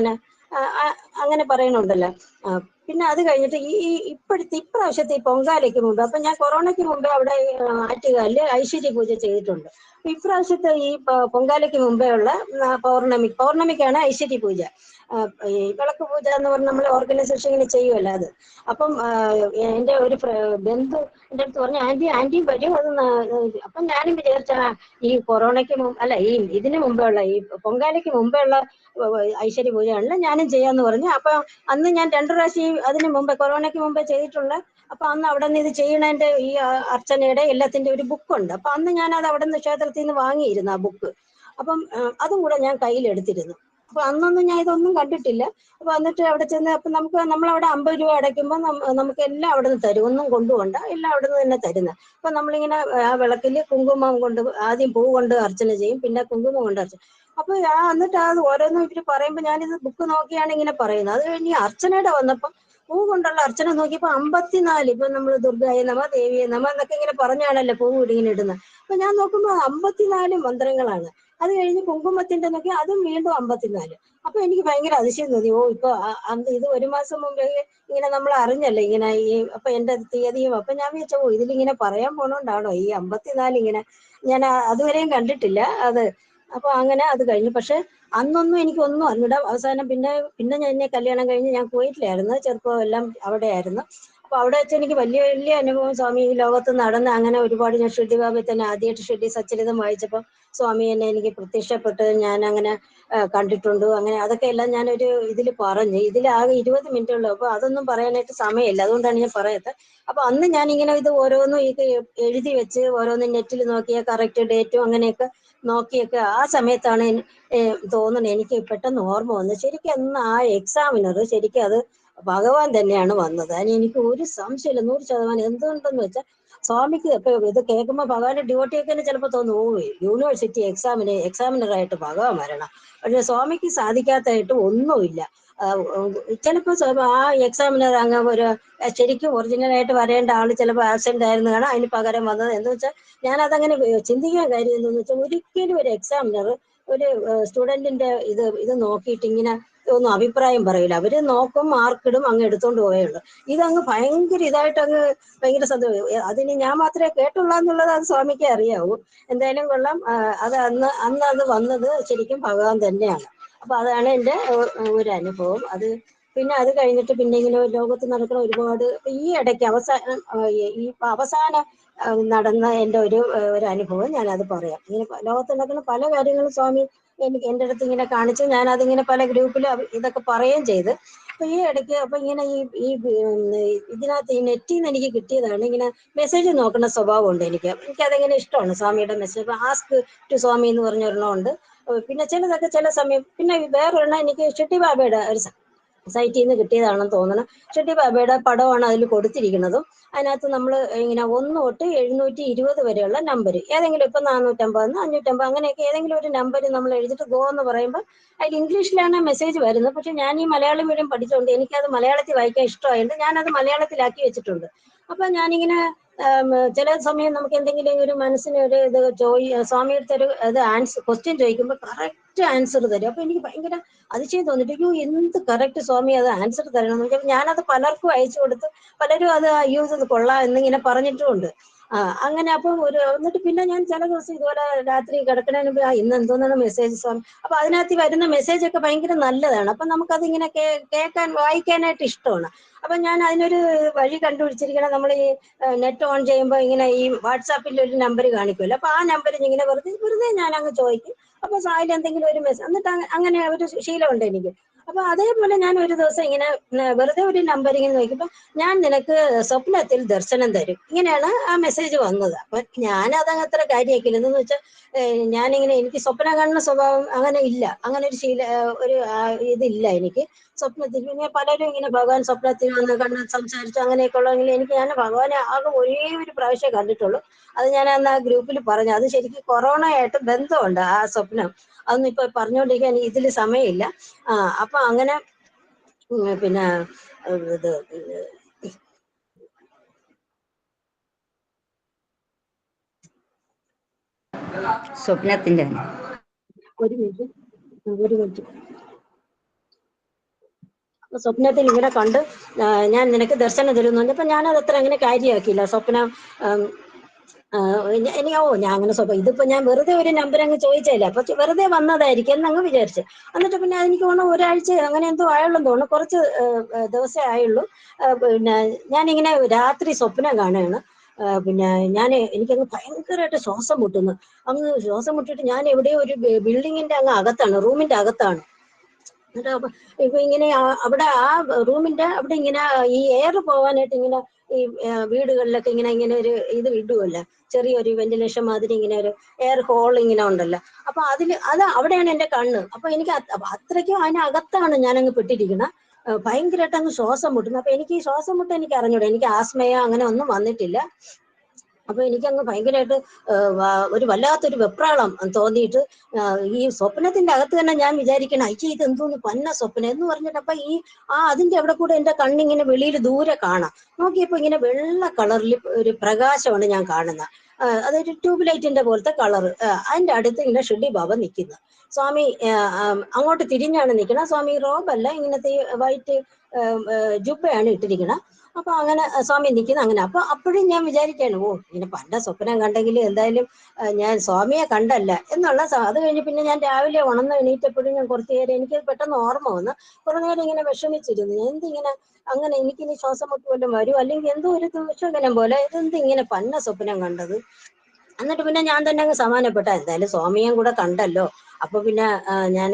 അങ്ങനെ പറയുന്നുണ്ടല്ലോ. പിന്നെ അത് കഴിഞ്ഞിട്ട് ഇപ്രാവശ്യത്തെ ഈ പൊങ്കാലയ്ക്ക് മുമ്പ്, അപ്പൊ ഞാൻ കൊറോണയ്ക്ക് മുമ്പ് അവിടെ ആറ്റുകാലില് ഐശ്വര്യ പൂജ ചെയ്തിട്ടുണ്ട്. ഇപ്രാവശ്യത്തെ ഈ പൊങ്കാലയ്ക്ക് മുമ്പേ ഉള്ള പൗർണമിക്കാണ് ഐശ്വര്യ പൂജ. ഈ വിളക്ക് പൂജ എന്ന് പറഞ്ഞ് നമ്മൾ ഓർഗനൈസേഷൻ ഇങ്ങനെ ചെയ്യുമല്ലോ അത്. അപ്പം എൻ്റെ ഒരു ബന്ധു എൻ്റെ അടുത്ത് പറഞ്ഞു, ആന്റി വരും അത്. അപ്പം ഞാനും വിചാരിച്ച ഈ കൊറോണയ്ക്ക് അല്ല ഈ ഇതിന് മുമ്പേ ഉള്ള ഈ പൊങ്കാലയ്ക്ക് മുമ്പേ ഉള്ള ഐശ്വര്യ പൂജയാണല്ലോ ഞാനും ചെയ്യാന്ന് പറഞ്ഞു. അപ്പൊ അന്ന് ഞാൻ 2 പ്രാവശ്യം അതിന് മുമ്പ് കൊറോണയ്ക്ക് മുമ്പേ ചെയ്തിട്ടുള്ള. അപ്പൊ അന്ന് അവിടെ നിന്ന് ഇത് ചെയ്യണതിന്റെ ഈ അർച്ചനയുടെ എല്ലാത്തിന്റെ ഒരു ബുക്കുണ്ട്. അപ്പൊ അന്ന് ഞാൻ അത് അവിടെ നിന്ന് ക്ഷേത്രത്തിൽ നിന്ന് വാങ്ങിയിരുന്നു ആ ബുക്ക്. അപ്പം അതും കൂടെ ഞാൻ കയ്യിലെടുത്തിരുന്നു. അപ്പൊ അന്നൊന്നും ഞാൻ ഇതൊന്നും കണ്ടിട്ടില്ല. അപ്പൊ എന്നിട്ട് അവിടെ ചെന്ന് അപ്പൊ നമ്മളവിടെ 50 രൂപ അടയ്ക്കുമ്പോൾ നമുക്ക് എല്ലാം അവിടെ നിന്ന് തരും, ഒന്നും കൊണ്ടുപോകണ്ട, എല്ലാം അവിടെ നിന്ന് തന്നെ തരുന്നത്. അപ്പൊ നമ്മളിങ്ങനെ ആ വിളക്കിൽ കുങ്കുമം കൊണ്ട് ആദ്യം പൂ കൊണ്ട് അർച്ചന ചെയ്യും, പിന്നെ കുങ്കുമം കൊണ്ട് അർച്ചന. അപ്പൊ എന്നിട്ട് അത് ഓരോന്നും ഇവര് പറയുമ്പോ ഞാനിത് ബുക്ക് നോക്കിയാണ് ഇങ്ങനെ പറയുന്നത്. അത് കഴിഞ്ഞ് അർച്ചനയുടെ വന്നപ്പോ പൂ കൊണ്ടുള്ള അർച്ചന നോക്കിയപ്പോ 54. ഇപ്പൊ നമ്മൾ ദുർഗയെ നമ ദേവിയെ നമ എന്നൊക്കെ ഇങ്ങനെ പറഞ്ഞാണല്ലോ പൂ ഇങ്ങനെ ഇടുന്നത്. അപ്പൊ ഞാൻ നോക്കുമ്പോ 54 മന്ത്രങ്ങളാണ്. അത് കഴിഞ്ഞ് കുങ്കുമത്തിന്റെ നോക്കി അതും വീണ്ടും 54. അപ്പൊ എനിക്ക് ഭയങ്കര അതിശയം തോന്നി. ഇപ്പൊ ഇത് 1 മാസം മുമ്പേ ഇങ്ങനെ നമ്മൾ അറിഞ്ഞല്ലേ ഇങ്ങനെ അപ്പൊ എന്റെ തീയതിയും. അപ്പൊ ഞാൻ വിചാരിച്ചു ഇതിലിങ്ങനെ പറയാൻ പോണോണ്ടാണോ ഈ 54 ഇങ്ങനെ, ഞാൻ അതുവരെയും കണ്ടിട്ടില്ല അത്. അപ്പൊ അങ്ങനെ അത് കഴിഞ്ഞു. പക്ഷെ അന്നൊന്നും എനിക്കൊന്നും അറിഞ്ഞൂടാ. അവസാനം പിന്നെ എന്നെ കല്യാണം കഴിഞ്ഞ് ഞാൻ കുവൈറ്റിലായിരുന്നു, ചെറുപ്പം എല്ലാം അവിടെ ആയിരുന്നു. അപ്പൊ അവിടെ വെച്ച് എനിക്ക് വലിയ വലിയ അനുഭവം സ്വാമി ഈ ലോകത്ത് നടന്ന് അങ്ങനെ ഒരുപാട്. ഞാൻ ഷിർഡി ബാബയിൽ തന്നെ ആദ്യമായിട്ട് ഷിർഡി സച്ചരിതം വായിച്ചപ്പോ സ്വാമി എന്നെ എനിക്ക് പ്രത്യക്ഷപ്പെട്ട് ഞാൻ അങ്ങനെ കണ്ടിട്ടുണ്ട്. അങ്ങനെ അതൊക്കെ എല്ലാം ഞാനൊരു ഇതിൽ പറഞ്ഞു. ഇതിലാകെ 20 മിനിറ്റ് ഉള്ളൂ. അപ്പൊ അതൊന്നും പറയാനായിട്ട് സമയമില്ല, അതുകൊണ്ടാണ് ഞാൻ പറയാത്തത്. അപ്പൊ അന്ന് ഞാനിങ്ങനെ ഇത് ഓരോന്നും എഴുതി വെച്ച് ഓരോന്നും നെറ്റിൽ നോക്കിയ കറക്റ്റ് ഡേറ്റും അങ്ങനെയൊക്കെ നോക്കിയൊക്കെ ആ സമയത്താണ് തോന്നുന്നത് എനിക്ക് പെട്ടെന്ന് ഓർമ്മ വന്നത്. ശരിക്കും അന്ന് ആ എക്സാമിനർ ശരിക്കും അത് ഭഗവാൻ തന്നെയാണ് വന്നത്. അതിന് എനിക്ക് ഒരു സംശയമില്ല, 100%. എന്തുകൊണ്ടെന്ന് വെച്ചാൽ സ്വാമിക്ക് ഇപ്പൊ ഇത് കേൾക്കുമ്പോൾ ഭഗവാന്റെ ഡ്യൂട്ടിയൊക്കെ ചിലപ്പോൾ തോന്നും, യൂണിവേഴ്സിറ്റി എക്സാമിനറായിട്ട് ഭഗവാൻ വരണം. പക്ഷെ സ്വാമിക്ക് സാധിക്കാത്തതായിട്ട് ഒന്നുമില്ല. ചിലപ്പോൾ ആ എക്സാമിനർ അങ്ങ് ശരിക്കും ഒറിജിനലായിട്ട് വരേണ്ട ആള് ചിലപ്പോൾ ആബ്സെന്റ് ആയിരുന്നു കാണാം, അതിന് പകരം വന്നത്. എന്ന് വെച്ചാൽ ഞാൻ അതങ്ങനെ ചിന്തിക്കാൻ കാര്യം എന്താണെന്ന് വെച്ചാൽ ഒരിക്കലും ഒരു എക്സാമിനർ ഒരു സ്റ്റുഡന്റിന്റെ ഇത് നോക്കിയിട്ട് ഇങ്ങനെ ഒന്നും അഭിപ്രായം പറയില്ല. അവര് നോക്കും, മാർക്കിടും, അങ്ങ് എടുത്തോണ്ട് പോയുള്ളൂ. ഇതങ്ങ് ഭയങ്കര ഇതായിട്ട് അങ്ങ് ഭയങ്കര സന്തോഷം. അതിന് ഞാൻ മാത്രമേ കേട്ടുള്ളൂ എന്നുള്ളത് അത് സ്വാമിക്ക് അറിയാവൂ. എന്തായാലും കൊള്ളാം. അത് അന്ന് അത് വന്നത് ശരിക്കും ഭഗവാൻ തന്നെയാണ്. അപ്പൊ അതാണ് എൻ്റെ ഒരു അനുഭവം. പിന്നെ അത് കഴിഞ്ഞിട്ട് പിന്നെ ഇങ്ങനെ ലോകത്ത് നടക്കുന്ന ഒരുപാട് ഈ ഇടയ്ക്ക് അവസാനം നടന്ന എൻ്റെ ഒരു അനുഭവം ഞാനത് പറയാം. ഇങ്ങനെ ലോകത്ത് നടക്കുന്ന പല കാര്യങ്ങളും സ്വാമി എൻ്റെ അടുത്ത് ഇങ്ങനെ കാണിച്ചു. ഞാൻ അതിങ്ങനെ പല ഗ്രൂപ്പിൽ ഇതൊക്കെ പറയുകയും ചെയ്ത്. അപ്പൊ ഈ ഇടയ്ക്ക് അപ്പൊ ഇങ്ങനെ ഇതിനകത്ത് ഈ നെറ്റിൽ നിന്ന് എനിക്ക് കിട്ടിയതാണ് ഇങ്ങനെ മെസ്സേജ് നോക്കുന്ന സ്വഭാവം ഉണ്ട് എനിക്കതെങ്ങനെ ഇഷ്ടമാണ്. സ്വാമിയുടെ മെസ്സേജ് ആസ്ക് ടു സ്വാമി എന്ന് പറഞ്ഞ ഒരെണ്ണമുണ്ട്. പിന്നെ ചിലതൊക്കെ ചില സമയം. പിന്നെ വേറൊരെണ്ണം എനിക്ക് ഷിർഡി ബാബയുടെ ഒരു സൈറ്റിൽ നിന്ന് കിട്ടിയതാണെന്ന് തോന്നണം. ഷിർഡി ബാബയുടെ പടമാണ് അതിൽ കൊടുത്തിരിക്കുന്നതും. അതിനകത്ത് നമ്മൾ ഇങ്ങനെ 1 തൊട്ട് 720 വരെയുള്ള നമ്പർ ഏതെങ്കിലും, ഇപ്പൊ 450 550 അങ്ങനെയൊക്കെ ഏതെങ്കിലും ഒരു നമ്പർ നമ്മൾ എഴുതിയിട്ട് ഗോ എന്ന് പറയുമ്പോൾ അതിൽ ഇംഗ്ലീഷിലാണ് മെസ്സേജ് വരുന്നത്. പക്ഷെ ഞാൻ ഈ മലയാളം മീഡിയം പഠിച്ചുകൊണ്ട് എനിക്കത് മലയാളത്തിൽ വായിക്കാൻ ഇഷ്ടമായതുകൊണ്ട് ഞാനത് മലയാളത്തിലാക്കി വെച്ചിട്ടുണ്ട്. അപ്പൊ ഞാനിങ്ങനെ ചില സമയം നമുക്ക് എന്തെങ്കിലും ഒരു മനസ്സിന് ഒരു ഇത് സ്വാമിയുടെ ഒരു ക്വസ്റ്റ്യൻ ചോദിക്കുമ്പോൾ കറക്റ്റ് ആൻസർ തരും. അപ്പൊ എനിക്ക് ഭയങ്കര അതിശയം തോന്നിട്ട്, എന്ത് കറക്റ്റ് സ്വാമി അത് ആൻസർ തരണം. ഞാനത് പലർക്കും അയച്ചു കൊടുത്ത് പലരും അത് ഇത് കൊള്ളാം എന്നിങ്ങനെ പറഞ്ഞിട്ടുമുണ്ട്. അങ്ങനെ അപ്പം എന്നിട്ട് പിന്നെ ഞാൻ ചില ദിവസം ഇതുപോലെ രാത്രി കിടക്കുന്നതിന് മുമ്പ് ഇന്ന് എന്തോന്നാണ് മെസ്സേജ് സ്വാമി. അപ്പൊ അതിനകത്ത് വരുന്ന മെസ്സേജ് ഒക്കെ ഭയങ്കര നല്ലതാണ്. അപ്പൊ നമുക്കതിങ്ങനെ വായിക്കാനായിട്ട് ഇഷ്ടമാണ്. അപ്പൊ ഞാൻ അതിനൊരു വഴി കണ്ടുപിടിച്ചിരിക്കണം. നമ്മൾ ഈ നെറ്റ് ഓൺ ചെയ്യുമ്പോൾ ഇങ്ങനെ ഈ വാട്സാപ്പിൽ ഒരു നമ്പർ കാണിക്കുമല്ലോ. അപ്പൊ ആ നമ്പർ ഇങ്ങനെ വെറുതെ ഞാൻ അങ്ങ് ചോദിക്കും. അപ്പൊ അതിൽ എന്തെങ്കിലും ഒരു മെസ്സേജ് എന്നിട്ട് അങ്ങനെ ഒരു ശീലമുണ്ട് എനിക്ക്. അപ്പൊ അതേപോലെ ഞാൻ ഒരു ദിവസം ഇങ്ങനെ വെറുതെ ഒരു നമ്പർ ഇങ്ങനെ നോക്കിയപ്പോ, ഞാൻ നിനക്ക് സ്വപ്നത്തിൽ ദർശനം തരും, ഇങ്ങനെയാണ് ആ മെസ്സേജ് വന്നത്. അപ്പൊ ഞാൻ അതങ്ങ് അത്ര കാര്യമാക്കില്ല. എന്ന് വെച്ചാൽ ഞാനിങ്ങനെ, എനിക്ക് സ്വപ്നം കാണുന്ന സ്വഭാവം അങ്ങനെ ഇല്ല, അങ്ങനെ ഒരു ഒരു ഇതില്ല എനിക്ക് സ്വപ്നത്തിൽ. പിന്നെ പലരും ഇങ്ങനെ ഭഗവാൻ സ്വപ്നത്തിൽ വന്ന് കണ്ണ് സംസാരിച്ചു അങ്ങനെയൊക്കെ ഉള്ളതെങ്കിൽ ഞാൻ ഭഗവാനെ ആകെ ഒരേ ഒരു പ്രാവശ്യം കണ്ടിട്ടുള്ളൂ. അത് ഞാൻ അന്ന് ആ ഗ്രൂപ്പിൽ പറഞ്ഞു. അത് ശരിക്കും കൊറോണയായിട്ട് ബന്ധമുണ്ട് ആ സ്വപ്നം. അതൊന്നും ഇപ്പൊ പറഞ്ഞുകൊണ്ടിരിക്കാൻ ഇതിൽ സമയമില്ല. അപ്പൊ അങ്ങനെ പിന്നെ ഇത് സ്വപ്നത്തിന്റെ ഒരു മിനിറ്റ്. സ്വപ്നത്തിൽ ഇങ്ങനെ കണ്ട് ഞാൻ നിനക്ക് ദർശനം തരുന്നുണ്ട്. അപ്പൊ ഞാനത് അത്ര അങ്ങനെ കാര്യമാക്കിയില്ല സ്വപ്നം. ഞാൻ അങ്ങനെ ഇതിപ്പോ ഞാൻ വെറുതെ ഒരു നമ്പർ അങ്ങ് ചോദിച്ചല്ലേ, അപ്പൊ വെറുതെ വന്നതായിരിക്കും എന്നങ്ങ് വിചാരിച്ചു. എന്നിട്ട് പിന്നെ എനിക്ക് തോന്നുന്നു ഒരാഴ്ച അങ്ങനെ എന്തോ ആയുള്ളൂ തോന്നുന്നു, കുറച്ച് ദിവസമേ ആയുള്ളൂ. പിന്നെ ഞാനിങ്ങനെ രാത്രി സ്വപ്നം കാണുകയാണ്. പിന്നെ എനിക്കങ്ങ് ഭയങ്കരമായിട്ട് ശ്വാസം മുട്ടുന്നു. അങ്ങ് ശ്വാസം മുട്ടിട്ട് ഞാൻ എവിടെയോ ഒരു ബിൽഡിങ്ങിന്റെ അങ്ങ് അകത്താണ്, റൂമിന്റെ അകത്താണ്. എന്നിട്ട് ഇപ്പൊ ഇങ്ങനെ അവിടെ ആ റൂമിന്റെ അവിടെ ഇങ്ങനെ ഈ എയർ പോകാനായിട്ട് ഇങ്ങനെ ഈ വീടുകളിലൊക്കെ ഇങ്ങനെ ഒരു ഇത് ഇടുമല്ലോ, ചെറിയൊരു വെന്റിലേഷൻ മാതിരി ഇങ്ങനെ ഒരു എയർ ഹോൾ ഇങ്ങനെ ഉണ്ടല്ലോ. അപ്പൊ അത് അവിടെയാണ് എന്റെ കണ്ണ്. അപ്പൊ എനിക്ക് അത്രയ്ക്കും അതിനകത്താണ് ഞാനങ്ങ് പെട്ടിരിക്കുന്നത്. ഭയങ്കരമായിട്ട് അങ്ങ് ശ്വാസം മുട്ടുന്നു. അപ്പൊ എനിക്ക് ഈ ശ്വാസം മുട്ട് എനിക്ക് അറിഞ്ഞൂടാ, എനിക്ക് ആസ്മയോ അങ്ങനെ ഒന്നും വന്നിട്ടില്ല. അപ്പൊ എനിക്കങ്ങ് ഭയങ്കരമായിട്ട് ഒരു വല്ലാത്തൊരു വെപ്രാളം തോന്നിയിട്ട് ഈ സ്വപ്നത്തിന്റെ അകത്ത് തന്നെ ഞാൻ വിചാരിക്കണം, അയ്യോ ഇതെന്തോന്ന് പന്ന സ്വപ്നം എന്ന് പറഞ്ഞിട്ട്. അപ്പൊ അതിന്റെ അവിടെ കൂടെ എന്റെ കണ്ണിങ്ങനെ വെളിയിൽ ദൂരെ കാണാം. നോക്കിയപ്പോ ഇങ്ങനെ വെള്ള കളറിൽ ഒരു പ്രകാശമാണ് ഞാൻ കാണുന്നത്. അതൊരു ട്യൂബ് ലൈറ്റിന്റെ പോലത്തെ കളറ്. അതിന്റെ അടുത്ത് ഇങ്ങനെ ഷിർഡി ബാബ നിൽക്കുന്നു. സ്വാമി അങ്ങോട്ട് തിരിഞ്ഞാണ് നിൽക്കണം. സ്വാമി റോബല്ല, ഇങ്ങനത്തെ വൈറ്റ് ജുബയാണ് ഇട്ടിരിക്കണം. അപ്പൊ അങ്ങനെ സ്വാമി നിൽക്കുന്നത് അങ്ങനെ. അപ്പൊ അപ്പോഴും ഞാൻ വിചാരിക്കാണ്, ഇങ്ങനെ പല സ്വപ്നം കണ്ടെങ്കിൽ എന്തായാലും ഞാൻ സ്വാമിയെ കണ്ടല്ല എന്നുള്ള. അത് കഴിഞ്ഞ് പിന്നെ ഞാൻ രാവിലെ ഉണർന്ന് എണീറ്റപ്പോഴും ഞാൻ കുറച്ചു നേരം എനിക്ക് പെട്ടെന്ന് ഓർമ്മ വന്ന് കുറെ നേരം ഇങ്ങനെ വിഷമിച്ചിരുന്നു. എന്തിങ്ങനെ അങ്ങനെ, എനിക്കിനി ശ്വാസം മുട്ട് വല്ലതും വരും, അല്ലെങ്കിൽ എന്തോ ഒരു ദുശകനം പോലെ, ഇങ്ങനെ പന്ന സ്വപ്നം കണ്ടത്. എന്നിട്ട് പിന്നെ ഞാൻ തന്നെ അങ്ങ് സമാധാനപ്പെട്ട, എന്തായാലും സ്വാമിയും കൂടെ കണ്ടല്ലോ, അപ്പൊ പിന്നെ ഞാൻ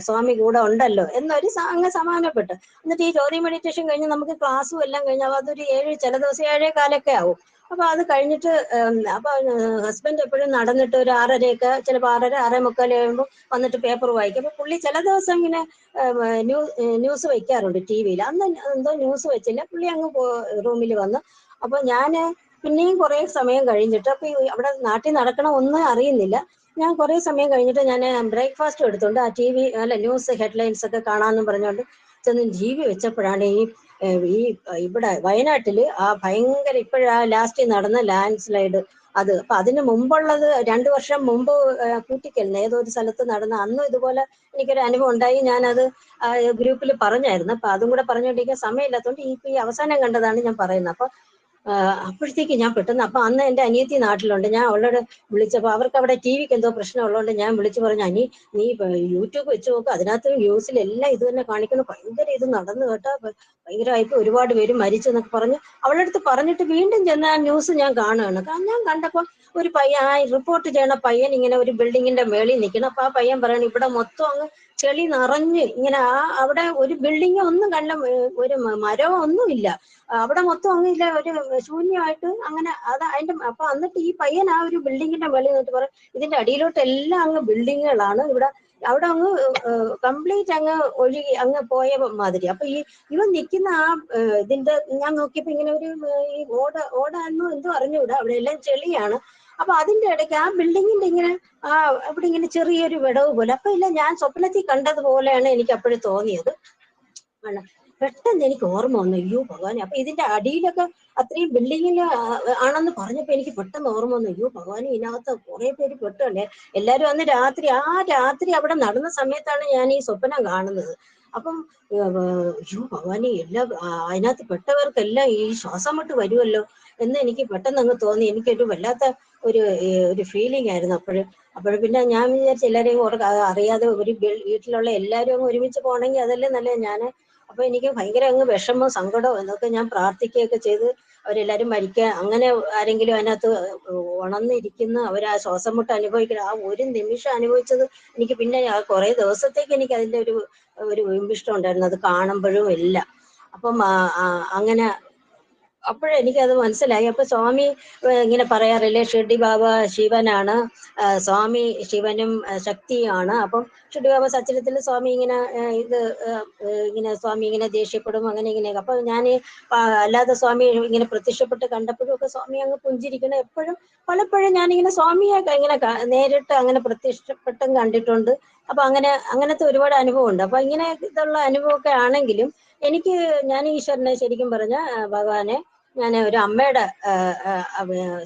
സ്വാമി കൂടെ ഉണ്ടല്ലോ എന്നൊരു അങ്ങ് സമാധാനപ്പെട്ടു. എന്നിട്ട് ഈ ജ്യോതി മെഡിറ്റേഷൻ കഴിഞ്ഞ് നമുക്ക് ക്ലാസ്സും എല്ലാം കഴിഞ്ഞാൽ അതൊരു 7, ചില ദിവസം 7:15 ആവും. അപ്പൊ അത് കഴിഞ്ഞിട്ട് അപ്പൊ ഹസ്ബൻഡ് എപ്പോഴും നടന്നിട്ട് ഒരു 6:30 ചിലപ്പോൾ 6:30, 6:45 ആകുമ്പോൾ വന്നിട്ട് പേപ്പർ വായിക്കും. അപ്പൊ പുള്ളി ചില ദിവസം ഇങ്ങനെ ന്യൂസ് വെക്കാറുണ്ട് TV-യിൽ. അന്ന് എന്തോ ന്യൂസ് വെച്ചില്ല, പുള്ളി അങ്ങ് റൂമിൽ വന്നു. അപ്പൊ ഞാന് പിന്നെയും കുറെ സമയം കഴിഞ്ഞിട്ട്, അപ്പൊ അവിടെ നാട്ടിൽ നടക്കണ ഒന്നും അറിയുന്നില്ല. ഞാൻ കുറെ സമയം കഴിഞ്ഞിട്ട് ഞാൻ ബ്രേക്ക്ഫാസ്റ്റ് എടുത്തോണ്ട് ആ ന്യൂസ് ഹെഡ്ലൈൻസ് ഒക്കെ കാണാമെന്നും പറഞ്ഞുകൊണ്ട് ചെന്ന് TV വെച്ചപ്പോഴാണ് ഇവിടെ വയനാട്ടില് ഭയങ്കര ഇപ്പോഴാ ലാസ്റ്റ് നടന്ന ലാൻഡ് സ്ലൈഡ് അപ്പൊ അതിന് മുമ്പുള്ളത് 2 വർഷം മുമ്പ് കൂട്ടിക്കലിന് ഏതോ ഒരു സ്ഥലത്ത് നടന്ന അന്നും ഇതുപോലെ എനിക്കൊരു അനുഭവം ഉണ്ടായി. ഞാനത് ഗ്രൂപ്പിൽ പറഞ്ഞായിരുന്നു. അപ്പൊ അതും കൂടെ പറഞ്ഞുകൊണ്ടിരിക്കാൻ സമയമില്ലാത്തതുകൊണ്ട് ഈ അവസാനം കണ്ടതാണ് ഞാൻ പറയുന്നത്. അപ്പൊ അപ്പോഴത്തേക്ക് ഞാൻ പെട്ടെന്ന്, അപ്പൊ അന്ന് എന്റെ അനിയത്തി നാട്ടിലുണ്ട്. ഞാൻ അവളോട് വിളിച്ചപ്പോ അവർക്ക് അവിടെ TV-ക്ക് എന്തോ പ്രശ്നം ഉള്ളതുകൊണ്ട് ഞാൻ വിളിച്ചു പറഞ്ഞു, നീ യൂട്യൂബ് വെച്ച് നോക്ക്, അതിനകത്ത് ന്യൂസിലെല്ലാം ഇത് തന്നെ കാണിക്കുന്നു, ഭയങ്കര ഇത് നടന്നു കേട്ടോ, ഭയങ്കരമായിട്ട് ഒരുപാട് പേര് മരിച്ചു എന്നൊക്കെ പറഞ്ഞു അവളുടെ അടുത്ത് പറഞ്ഞിട്ട് വീണ്ടും ചെന്ന് ആ ന്യൂസ് ഞാൻ കാണുകയാണ്. കാരണം ഞാൻ കണ്ടപ്പോ ഒരു പയ്യൻ, റിപ്പോർട്ട് ചെയ്യണ പയ്യൻ ഇങ്ങനെ ഒരു ബിൽഡിങ്ങിന്റെ മേളിൽ നിൽക്കണം. അപ്പൊ ആ പയ്യൻ പറയണം, ഇവിടെ മൊത്തം അങ്ങ് ചെളി നിറഞ്ഞ് ഇങ്ങനെ അവിടെ ഒരു ബിൽഡിങ് ഒന്നും കണ്ട, ഒരു മരവും ഒന്നുമില്ല, അവിടെ മൊത്തം അങ്ങില്ല, ഒരു ശൂന്യമായിട്ട് അങ്ങനെ. അപ്പൊ എന്നിട്ട് ഈ പയ്യൻ ആ ഒരു ബിൽഡിങ്ങിന്റെ മേളിൽ നിന്നിട്ട് പറയും, ഇതിന്റെ അടിയിലോട്ട് എല്ലാം അങ്ങ് ബിൽഡിങ്ങുകളാണ്, അവിടെ അങ്ങ് കംപ്ലീറ്റ് അങ്ങ് ഒഴുകി അങ്ങ് പോയ മാതിരി. അപ്പൊ ഇവൻ നിൽക്കുന്ന ഇതിന്റെ ഞാൻ നോക്കിയപ്പോ ഇങ്ങനെ ഒരു ഈ ഓടാന്നോ എന്തോ അറിഞ്ഞൂടാ, അവിടെ എല്ലാം ചെളിയാണ്. അപ്പൊ അതിന്റെ ഇടയ്ക്ക് ആ ബിൽഡിങ്ങിന്റെ ഇങ്ങനെ അവിടെ ഇങ്ങനെ ചെറിയൊരു വിടവ് പോലെ. അപ്പൊ ഇല്ല, ഞാൻ സ്വപ്നത്തിൽ കണ്ടതുപോലെയാണ് എനിക്ക് അപ്പോഴും തോന്നിയത്. പെട്ടെന്ന് എനിക്ക് ഓർമ്മ വന്നു, അയ്യോ ഭഗവാനെ, അപ്പൊ ഇതിന്റെ അടിയിലൊക്കെ അത്രയും ബിൽഡിങ്ങിൽ ആണെന്ന് പറഞ്ഞപ്പോ എനിക്ക് പെട്ടെന്ന് ഓർമ്മ വന്നു, അയ്യോ ഭഗവാനെ, ഇതിനകത്ത് കുറെ പേര് പെട്ടല്ലേ. എല്ലാരും അന്ന് രാത്രി അവിടെ നടന്ന സമയത്താണ് ഞാൻ ഈ സ്വപ്നം കാണുന്നത്. അപ്പം അയ്യോ ഭഗവാനെ, അതിനകത്ത് പെട്ടവർക്കെല്ലാം ഈ ശ്വാസം മുട്ട് വരുമല്ലോ എന്ന് എനിക്ക് പെട്ടെന്ന് അങ്ങ് തോന്നി. എനിക്കൊരു വല്ലാത്ത ഒരു ഫീലിംഗ് ആയിരുന്നു അപ്പോഴും പിന്നെ ഞാൻ വിചാരിച്ചു എല്ലാരെയും അറിയാതെ ഒരു വീട്ടിലുള്ള എല്ലാവരും അങ്ങ് ഒരുമിച്ച് പോകണമെങ്കിൽ അതല്ലേ നല്ലത്. അപ്പൊ എനിക്ക് ഭയങ്കര അങ്ങ് വിഷമവും സങ്കടവും എന്നൊക്കെ ഞാൻ പ്രാർത്ഥിക്കുകയൊക്കെ ചെയ്ത് അവരെല്ലാരും മരിക്കാൻ അങ്ങനെ ആരെങ്കിലും അതിനകത്ത് ഉണർന്നിരിക്കുന്ന അവർ ആ ശ്വാസം മുട്ട് അനുഭവിക്കണം, ആ ഒരു നിമിഷം അനുഭവിച്ചത് എനിക്ക് പിന്നെ കുറെ ദിവസത്തേക്ക് എനിക്ക് അതിന്റെ ഒരു വിമ്പിഷ്ടം ഉണ്ടായിരുന്നു, അത് കാണുമ്പോഴും എല്ലാം. അപ്പം അങ്ങനെ അപ്പോഴെനിക്കത് മനസ്സിലായി. അപ്പൊ സ്വാമി ഇങ്ങനെ പറയാറില്ലേ, ഷിർഡി ബാബ ശിവനാണ്, സ്വാമി ശിവനും ശക്തിയാണ്. അപ്പം ഷിർഡി ബാബ സച്ചരിത്തിൽ സ്വാമി ഇങ്ങനെ ഇങ്ങനെ സ്വാമി ഇങ്ങനെ ദേഷ്യപ്പെടും അങ്ങനെ ഇങ്ങനെയൊക്കെ. അപ്പൊ ഞാൻ അല്ലാതെ സ്വാമി ഇങ്ങനെ പ്രത്യക്ഷപ്പെട്ട് കണ്ടപ്പോഴും ഒക്കെ സ്വാമി അങ്ങ് പുഞ്ചിരിക്കണം എപ്പോഴും. പലപ്പോഴും ഞാനിങ്ങനെ സ്വാമിയെ ഇങ്ങനെ നേരിട്ട് അങ്ങനെ പ്രത്യക്ഷപ്പെട്ടും കണ്ടിട്ടുണ്ട്. അപ്പൊ അങ്ങനത്തെ ഒരുപാട് അനുഭവം ഉണ്ട്. അപ്പൊ ഇങ്ങനെ ഇതുള്ള അനുഭവമൊക്കെ ആണെങ്കിലും ഞാൻ ഈശ്വരനെ ശരിക്കും പറഞ്ഞ ഭഗവാനെ ഞാൻ ഒരു അമ്മയുടെ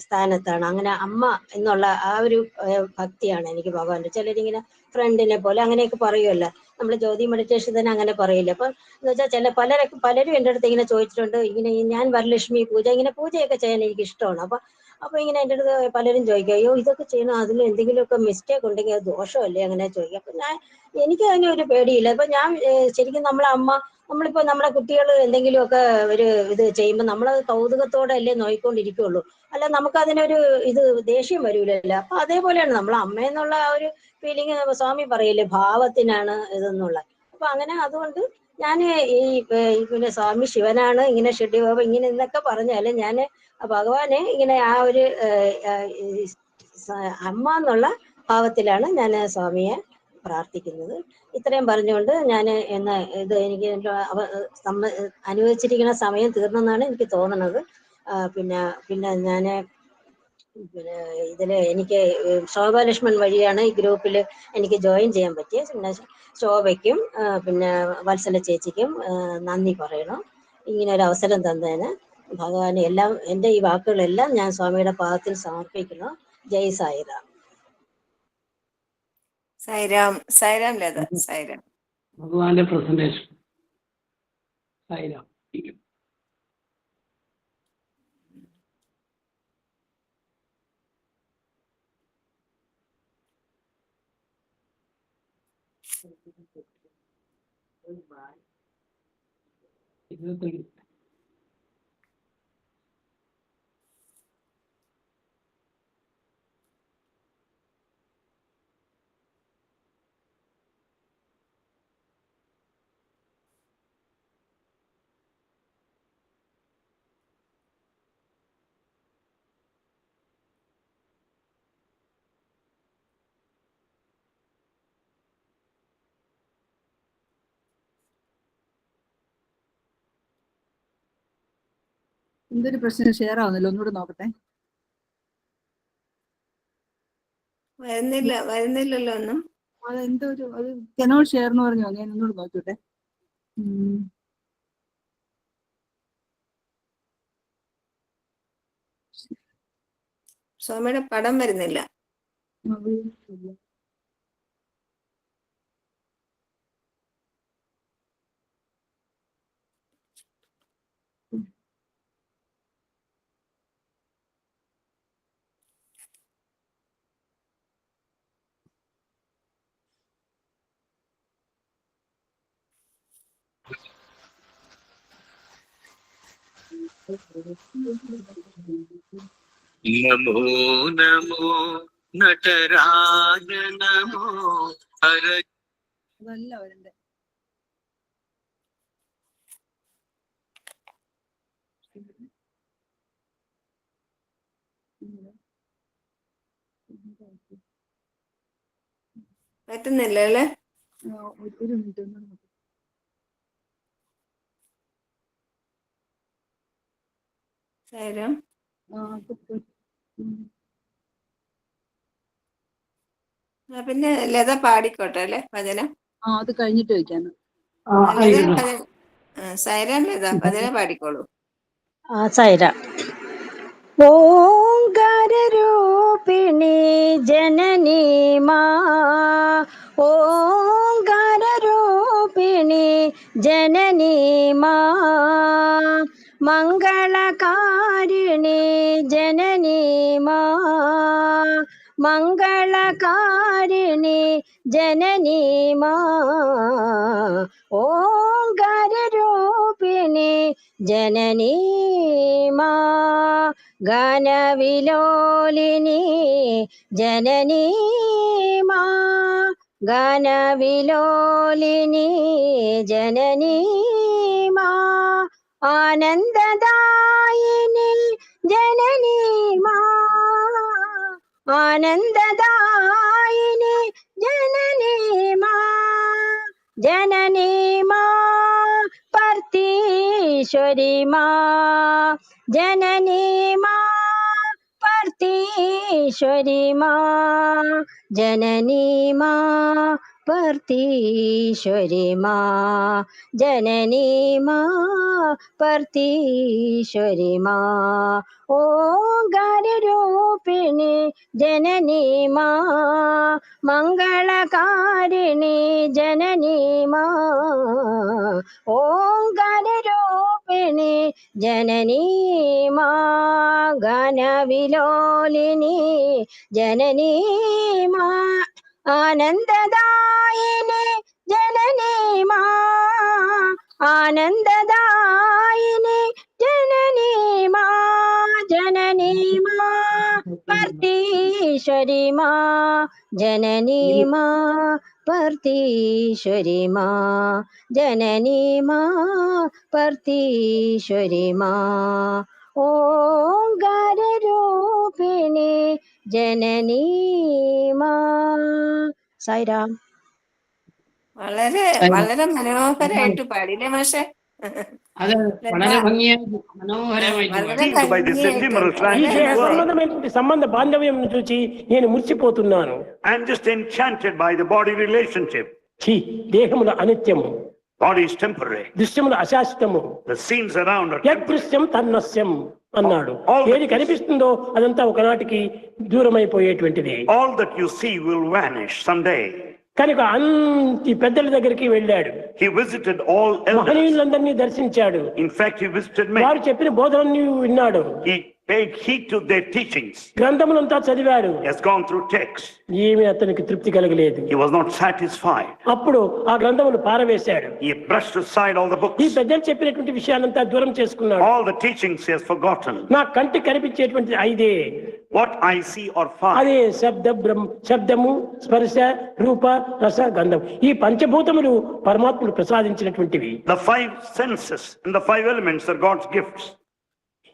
സ്ഥാനത്താണ്. അങ്ങനെ അമ്മ എന്നുള്ള ആ ഒരു ഭക്തിയാണ് എനിക്ക് ഭഗവാന്റെ. ചിലരിങ്ങനെ ഫ്രണ്ടിനെ പോലെ അങ്ങനെയൊക്കെ പറയുമല്ലോ, നമ്മൾ ജ്യോതി മെഡിറ്റേഷൻ തന്നെ അങ്ങനെ പറയില്ല. അപ്പൊ എന്ന് വെച്ചാൽ പലരും എൻ്റെ അടുത്ത് ഇങ്ങനെ ചോദിച്ചിട്ടുണ്ട്, ഇങ്ങനെ ഞാൻ വരലക്ഷ്മി പൂജ ഇങ്ങനെ പൂജയൊക്കെ ചെയ്യാൻ എനിക്ക് ഇഷ്ടമാണ്. അപ്പൊ ഇങ്ങനെ എൻ്റെ അടുത്ത് പലരും ചോദിക്കും, അയ്യോ ഇതൊക്കെ ചെയ്യണം, അതിൽ എന്തെങ്കിലുമൊക്കെ മിസ്റ്റേക്ക് ഉണ്ടെങ്കിൽ അത് ദോഷമല്ലേ അങ്ങനെ ചോദിക്കും. അപ്പൊ എനിക്ക് അതിന് ഒരു പേടിയില്ല. അപ്പൊ ഞാൻ ശരിക്കും നമ്മളിപ്പോ നമ്മുടെ കുട്ടികൾ എന്തെങ്കിലുമൊക്കെ ഒരു ഇത് ചെയ്യുമ്പോൾ നമ്മളത് കൗതുകത്തോടെ അല്ലേ നോയിക്കൊണ്ടിരിക്കുള്ളൂ, അല്ല നമുക്ക് അതിനൊരു ദേഷ്യം വരൂലല്ലോ. അപ്പൊ അതേപോലെയാണ് നമ്മൾ അമ്മയെന്നുള്ള ആ ഒരു ഫീലിംഗ് സ്വാമി പറയില്ലേ, ഭാവത്തിനാണ് ഇതെന്നുള്ള. അപ്പൊ അങ്ങനെ അതുകൊണ്ട് ഞാൻ പിന്നെ സ്വാമി ശിവനാണ്, ഇങ്ങനെ ഷിർഡി ബാബ ഇങ്ങനെ എന്നൊക്കെ പറഞ്ഞാല് ഞാൻ ഭഗവാനെ ഇങ്ങനെ ആ ഒരു അമ്മ എന്നുള്ള ഭാവത്തിലാണ് ഞാൻ സ്വാമിയെ പ്രാർത്ഥിക്കുന്നത്. ഇത്രയും പറഞ്ഞുകൊണ്ട് ഞാൻ എനിക്ക് അനുവദിച്ചിരിക്കുന്ന സമയം തീർന്നെന്നാണ് എനിക്ക് തോന്നുന്നത്. പിന്നെ ഞാൻ ഇതിൽ എനിക്ക് ശോഭ ലക്ഷ്മൺ വഴിയാണ് ഈ ഗ്രൂപ്പിൽ എനിക്ക് ജോയിൻ ചെയ്യാൻ പറ്റിയത്. പിന്നെ ശോഭയ്ക്കും പിന്നെ വത്സല ചേച്ചിക്കും നന്ദി പറയണം ഇങ്ങനെ ഒരു അവസരം തന്നതിന്. ഭഗവാനെ എല്ലാം എൻ്റെ ഈ വാക്കുകളെല്ലാം ഞാൻ സ്വാമിയുടെ പാദത്തിൽ സമർപ്പിക്കുന്നു. ജയ് സായിറാം. സായിരാം. സായിരാം ലത. സായിരാം. ഭഗവാന്റെ പ്രസന്റേഷൻ. സായിരാം. എന്തൊരു പ്രശ്നം ഷെയർ ആവുന്നില്ല, ഒന്നുകൂടെ നോക്കട്ടെ. വരുന്നില്ലല്ലോ ഒന്നും. അതെന്തോ അത് കനോട്ട് ഷെയർ എന്ന് പറഞ്ഞു, ഞാൻ ഒന്നുകൂടെ നോക്കിട്ടെ. സ്വാമിയുടെ പടം വരുന്നില്ല. നമോ നമോ നടരാജ നമോ ഹര. അതല്ല അവരുടെ പറ്റുന്നില്ല അല്ലേ? ഒരു മിനിറ്റ് ഒന്നും നോക്കട്ടെ. സായിരാം. പിന്നെ ലത പാടിക്കോട്ടെ അല്ലെ ഭജന? അത് കഴിഞ്ഞിട്ട് വെക്കാന്ന്. സായിരാം ലത ഭജന പാടിക്കോളൂ. സായിറാം. ഓംകാരരൂപിണി ജനനി മാ, ഓംകാരരൂപിണി ജനനി മാ, മംഗളകാരിണി ജനനി മാ, മംഗളകാരിണി ജനനി മാ, ഓംകാരരൂപിണി ഗാനവിലോലിനി ജനനീ മാ ഗാനവിലോലിനി ജനനീ മാ ഗാനവിലോലിനി ജനനീ മാ ആനന്ദദായിനി ജനനീ മാ ആനന്ദദായിനി ജനനീ മാ ജനനീ മാ പർത്തീശ്വരി മാ ജനനീ മാ പർത്തീശ്വരി മാ ജനനീ മാ പർത്തീശ്വരി മാ ജനനീ മാ പർത്തീശ്വരി മാ ഓംകാരരൂപിണി ജനനീ മാ മംഗളകാരിണി ജനനീ മാ ഓംകാരരൂപിണി ജനനീ മാ ഗാനവിലോലിനി ജനനീ മാ ആനന്ദദായിനി ജനനീ മാ ആനന്ദദായിനി ജനനീ മാ ജനനീ മാ പർത്തീശ്വരി മാ ജനനീ മാ പർത്തീശ്വരി മാ ജനനീ മാ പർത്തീശ്വരി മാ ഓംകാരരൂപിണി ജനനീ മാ. സായിരാം. വളരെ വളരെ മനോഹരമായിട്ട് പാടില്ലേ മാഷെ? അത് വളരെ ഭംഗിയായി മനോഹരമായിട്ട് വളരെ പാടി. by the ephemeral ఈ transient world. సంబంధమైనటువంటి సంబంధ బాంధవ్యం చూసి నేను మురిసిపోతున్నాను. I am just enchanted by the body relationship. ఛీ, దేహముల అనిత్యము, Body is temporary. దృశ్యముల అశాశ్వతము, The scenes around are temporary. యదృశ్యం తన్నస్యం అన్నాడు. All that ఏది కనిపిస్తుందో అదంతా ఒకనాటికి దూరమైపోయేటువంటిది. All that you see will vanish someday. కనుక అంతి పెద్దల దగ్గరికి వెళ్ళాడు. He visited all elders. మహనీయులందరినీ దర్శించాడు. In fact, he visited many. వారు చెప్పిన బోధనని విన్నాడు. He paid heed to their teachings. గ్రంథములంతా చదివాడు. He has gone through texts. ఏమీ అతనికి తృప్తి కలగలేదు. He was not satisfied. అప్పుడు ఆ గ్రంథములు పారవేశాడు. He brushed aside all the ఈ books. పెద్దలు చెప్పినటువంటి విషయాలంతా దూరం చేసుకున్నాడు. All the teachings he has forgotten. నా కంటికి కనిపించేటువంటి ఐదే, What I see or find. అదే శబ్దము, స్పర్శ, రూప, రస, గంధం. ఈ పంచభూతములు పరమాత్ముడు ప్రసాదించినటువంటివి. The five senses and the five elements are God's gifts.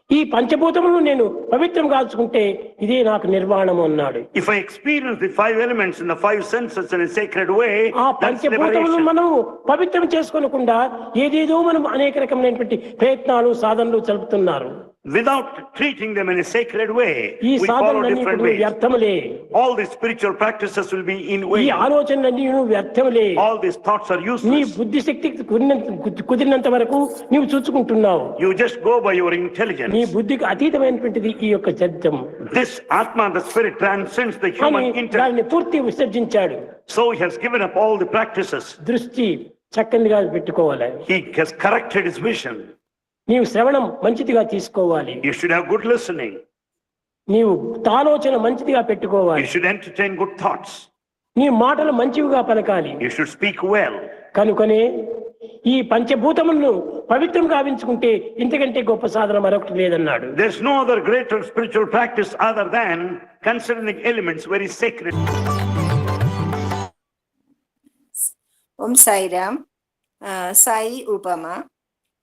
ఈ పంచభూతములను నేను పవిత్రం కాల్చుకుంటే ఇదే నాకు నిర్వాణము అన్నాడు. If I experience the five elements in the five senses in a sacred way, ఆ that's పంచభూతములను liberation. మనం పవిత్రం చేసుకోకుండా ఏదేదో మనం అనేక రకమైనటువంటి ప్రయత్నాలు, సాధనలు జరుపుతున్నారు. Without treating them in a sacred way, ఈ we follow సాధనలన్నీ different ఇప్పుడు ways. వ్యర్థములే. All these spiritual practices will be in ఈ vain. ఆలోచనలన్నీ వ్యర్థములే. All these thoughts are నీ useless. బుద్ధి శక్తికి కుదిరినంత వరకు నీవు చూసుకుంటున్నావు. You just go by your నీ intelligence. బుద్ధికి అతీతమైనటువంటిది ఈ యొక్క శబ్దం This Atma, the spirit, transcends the అని human intellect. దాన్ని పూర్తి విసర్జించాడు. So he has given up all the practices. దృష్టి చక్కనిగా పెట్టుకోవాలి. He has corrected his vision. నీవు శ్రవణం మంచిదిగా తీసుకోవాలి. You should have good listening. నీవు ఆలోచన మంచిదిగా You పెట్టుకోవాలి. should entertain good thoughts. నీ మాటలు మంచివిగా పలకాలి. You should speak well. కనుకనే ఈ పంచభూతములను పవిత్రం గావించుకుంటే ఇంతకంటే గొప్ప సాధన మరొకటి లేదన్నాడు. There's no other greater spiritual practice other than considering the elements very sacred. ഓം സായിരാം. സായി ഉപമ.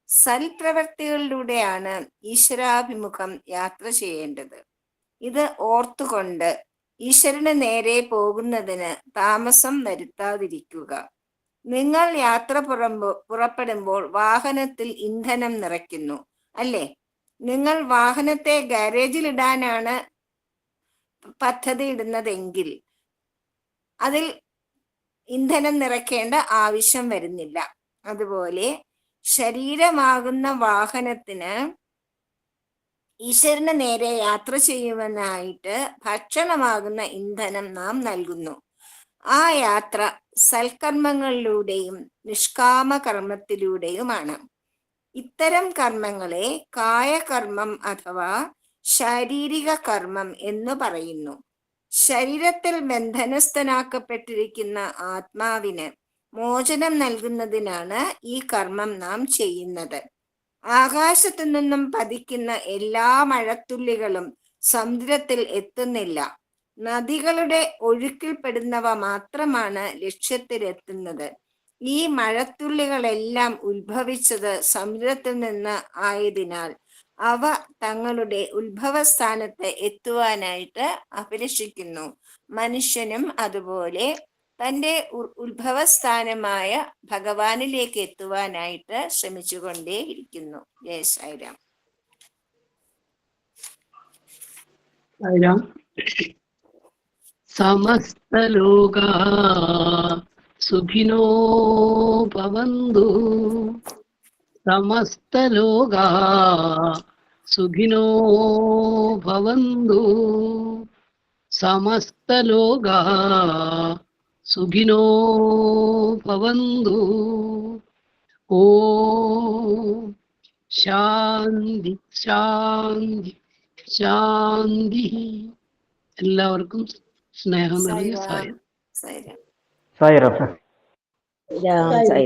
സൽപ്രവർത്തികളിലൂടെയാണ് ഈശ്വരാഭിമുഖം യാത്ര ചെയ്യേണ്ടത്. ഇത് ഓർത്തുകൊണ്ട് ഈശ്വരന് നേരെ പോകുന്നതിന് താമസം വരുത്താതിരിക്കുക. നിങ്ങൾ യാത്ര പുറപ്പെടുമ്പോൾ വാഹനത്തിൽ ഇന്ധനം നിറയ്ക്കുന്നു അല്ലേ? നിങ്ങൾ വാഹനത്തെ ഗാരേജിലിടാനാണ് പദ്ധതി ഇടുന്നതെങ്കിൽ അതിൽ ഇന്ധനം നിറയ്ക്കേണ്ട ആവശ്യം വരുന്നില്ല. അതുപോലെ ശരീരമാകുന്ന വാഹനത്തിന് ഈശ്വരന് നേരെ യാത്ര ചെയ്യുവാനായിട്ട് ഭക്ഷണമാകുന്ന ഇന്ധനം നാം നൽകുന്നു. ആ യാത്ര സൽക്കർമ്മങ്ങളിലൂടെയും നിഷ്കാമ കർമ്മത്തിലൂടെയുമാണ്. ഇത്തരം കർമ്മങ്ങളെ കായകർമ്മം അഥവാ ശാരീരിക കർമ്മം എന്ന് പറയുന്നു. ശരീരത്തിൽ ബന്ധനസ്ഥനാക്കപ്പെട്ടിരിക്കുന്ന ആത്മാവിന് മോചനം നൽകുന്നതിനാണ് ഈ കർമ്മം നാം ചെയ്യുന്നത്. ആകാശത്തു നിന്നും പതിക്കുന്ന എല്ലാ മഴത്തുള്ളികളും സമുദ്രത്തിൽ എത്തുന്നില്ല. നദികളുടെ ഒഴുക്കിൽപ്പെടുന്നവ മാത്രമാണ് ലക്ഷ്യത്തിലെത്തുന്നത്. ഈ മഴത്തുള്ളികളെല്ലാം ഉത്ഭവിച്ചത് സമുദ്രത്തിൽ നിന്ന് ആയതിനാൽ അവ തങ്ങളുടെ ഉത്ഭവസ്ഥാനത്ത് എത്തുവാനായിട്ട് അഭിലഷിക്കുന്നു. മനുഷ്യനും അതുപോലെ തൻ്റെ ഉത്ഭവസ്ഥാനമായ ഭഗവാനിലേക്ക് എത്തുവാനായിട്ട് ശ്രമിച്ചുകൊണ്ടേയിരിക്കുന്നു. ജയ സായിരാം. സമസ്തലോകാ സുഖിനോ ഭവന്തു. സമസ്തലോകാ സുഖിനോ ഭവന്തു. സമസ്തലോകാ സുഖിനോ ഭവന്തു. ഓം ശാന്തി ശാന്തി ശാന്തി. എല്ലാവർക്കും സ്നേഹം നിറഞ്ഞ സായം. സായിരാം. സായിറാം. രാം സായി.